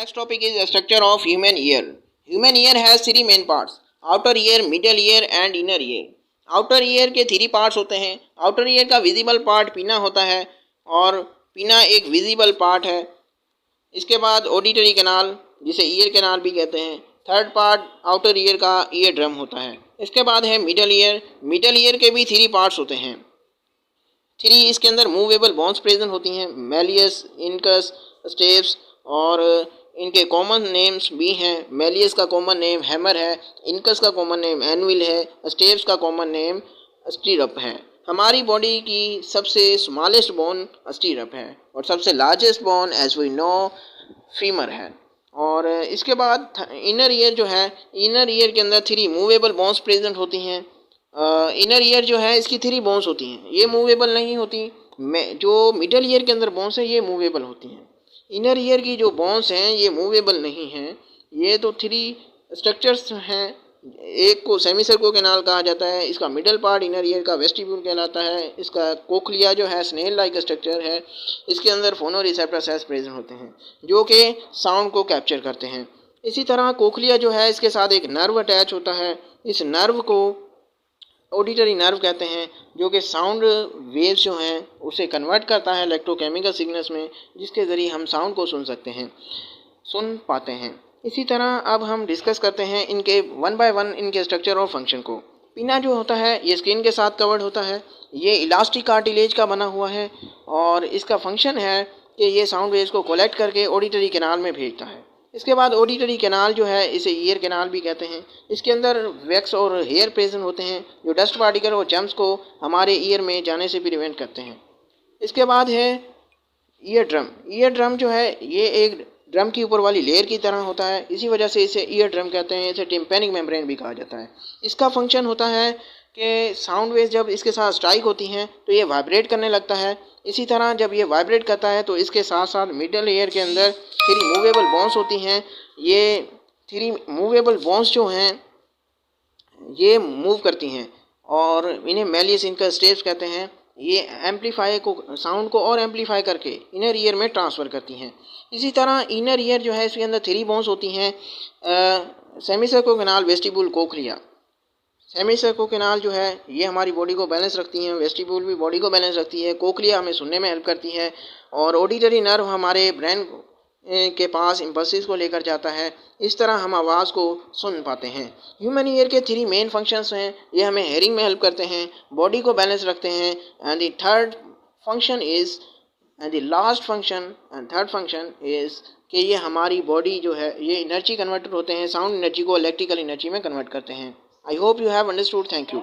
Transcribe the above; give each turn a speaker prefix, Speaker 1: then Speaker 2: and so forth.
Speaker 1: Next topic is the structure of human ear. Human ear has three main parts: outer ear, middle ear and inner ear. outer ear के three parts होते हैं. outer ear का visible part पीना होता है और पीना एक विजिबल पार्ट है. इसके बाद ऑडिटरी कैनाल जिसे ईयर कैनाल भी कहते हैं. थर्ड पार्ट आउटर ईयर का ईयर ड्रम होता है. इसके बाद है मिडल ईयर. मिडल ईयर के भी थ्री पार्ट्स होते हैं. थ्री इसके अंदर मूवेबल बोन्स प्रेजेंट होती हैं: मेलियस, इनकस, स्टेप्स. और इनके कॉमन नेम्स भी हैं. मेलियस का कॉमन नेम हैमर है, इनकस का कॉमन नेम एनविल है, स्टेप्स का कॉमन नेम स्टीरप है. हमारी बॉडी की सबसे स्मॉलेस्ट बोन स्टीरप है और सबसे largest bone as we know femur है. और इसके बाद इनर ईयर जो है, इनर ईयर के अंदर थ्री मूवेबल बोन्स प्रेजेंट होती हैं. इनर ईयर जो है इसकी थ्री बोन्स होती हैं, ये मूवेबल नहीं होती. जो मिडल ईयर के अंदर बोन्स है ये मूवेबल होती हैं. इनर ईयर की जो बोन्स हैं ये मूवेबल नहीं हैं. ये तो थ्री स्ट्रक्चर्स हैं. एक को सेमी सर्को कैनाल कहा जाता है. इसका मिडल पार्ट इनर ईयर का वेस्टिब्यूल कहलाता है. इसका कोक्लिया जो है स्नेल लाइक स्ट्रक्चर है. इसके अंदर फोनो रिसेप्टर सेल्स प्रेजेंट होते हैं जो कि साउंड को कैप्चर करते हैं. इसी तरह कोक्लिया जो है इसके साथ एक नर्व अटैच होता है. इस नर्व को ऑडिटरी नर्व कहते हैं जो कि साउंड वेव्स जो हैं उसे कन्वर्ट करता है इलेक्ट्रोकेमिकल सिग्नल्स में, जिसके ज़रिए हम साउंड को सुन पाते हैं. इसी तरह अब हम डिस्कस करते हैं इनके वन बाय वन इनके स्ट्रक्चर और फंक्शन को. पीना जो होता है ये स्किन के साथ कवर्ड होता है. ये इलास्टिक कार्टिलेज का बना हुआ है और इसका फंक्शन है कि ये साउंड वेव्स को कलेक्ट करके ऑडिटरी कैनाल में भेजता है. इसके बाद ऑडिटरी कैनाल जो है इसे ईयर कैनाल भी कहते हैं. इसके अंदर वैक्स और हेयर प्रेजेंट होते हैं जो डस्ट पार्टिकल और जम्स को हमारे ईयर में जाने से प्रिवेंट करते हैं. इसके बाद है ईयर ड्रम. ईयर ड्रम जो है ये एक ड्रम की ऊपर वाली लेयर की तरह होता है, इसी वजह से इसे ईयर ड्रम कहते हैं. इसे टिम्पैनिक मेम्ब्रेन भी कहा जाता है. इसका फंक्शन होता है कि साउंड वेव जब इसके साथ स्ट्राइक होती हैं तो ये वाइब्रेट करने लगता है. इसी तरह जब ये वाइब्रेट करता है तो इसके साथ साथ मिडल ईयर के अंदर थ्री मूवेबल बोन्स होती हैं. ये थ्री मूवेबल बोन्स जो हैं ये मूव करती हैं और इन्हें मेलियस, इनकस, स्टेप्स कहते हैं. ये एम्पलीफाई को साउंड को और एम्पलीफाई करके इनर ईयर में ट्रांसफ़र करती हैं. इसी तरह इनर ईयर जो है इसके अंदर थ्री बोन्स होती हैं: semicircular canal, vestibule, cochlea. Semicircular canal जो है ये हमारी बॉडी को बैलेंस रखती हैं. वेस्टिब्यूल भी बॉडी को बैलेंस रखती है. कोक्लिया हमें सुनने में हेल्प करती है और ऑडिटरी नर्व हमारे ब्रेन के पास इम्पल्सिस को लेकर जाता है. इस तरह हम आवाज़ को सुन पाते हैं. ह्यूमन ईयर के थ्री मेन फंक्शंस हैं. ये हमें हेयरिंग में हेल्प करते हैं, बॉडी को बैलेंस रखते हैं. And the third function is and the last function and third function is कि ये हमारी बॉडी जो है ये एनर्जी कन्वर्टर होते हैं. साउंड एनर्जी को इलेक्ट्रिकल एनर्जी में कन्वर्ट करते हैं. I hope you have understood. Thank you.